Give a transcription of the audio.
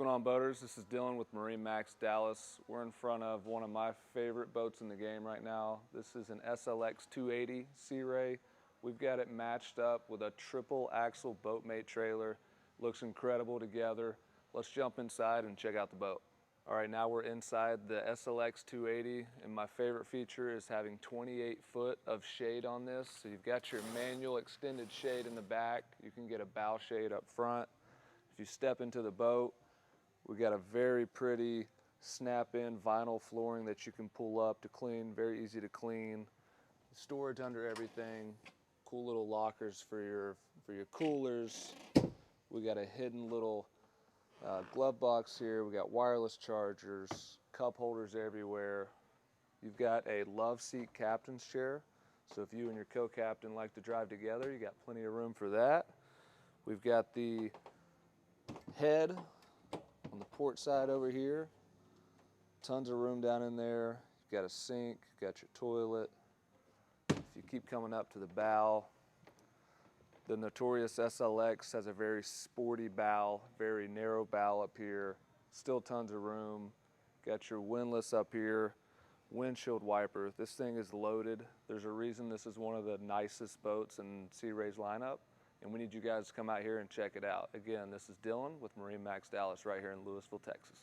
going on, boaters? This is Dylan with MarineMax Dallas. We're in front of one of my favorite boats in the game right now. This is an SLX 280 Sea Ray. We've got it matched up with a triple axle boatmate trailer. Looks incredible together. Let's jump inside and check out the boat. All right, now we're inside the SLX 280, and my favorite feature is having 28 foot of shade on this. So you've got your manual extended shade in the back. You can get a bow shade up front. If you step into the boat, we got a very pretty snap-in vinyl flooring that you can pull up to clean, very easy to clean. Storage under everything, cool little lockers for your coolers. We got a hidden little glove box here. We got wireless chargers, cup holders everywhere. You've got a love seat captain's chair. So if you and your co-captain like to drive together, you got plenty of room for that. We've got the head on the port side over here. Tons of room down in there. You've got a sink, you've got your toilet. If you keep coming up to the bow, the notorious SLX has a very sporty bow, very narrow bow up here. Still tons of room. Got your windlass up here, windshield wiper. This thing is loaded. There's a reason this is one of the nicest boats in Sea Ray's lineup, and we need you guys to come out here and check it out. Again, this is Dylan with MarineMax Dallas right here in Lewisville, Texas.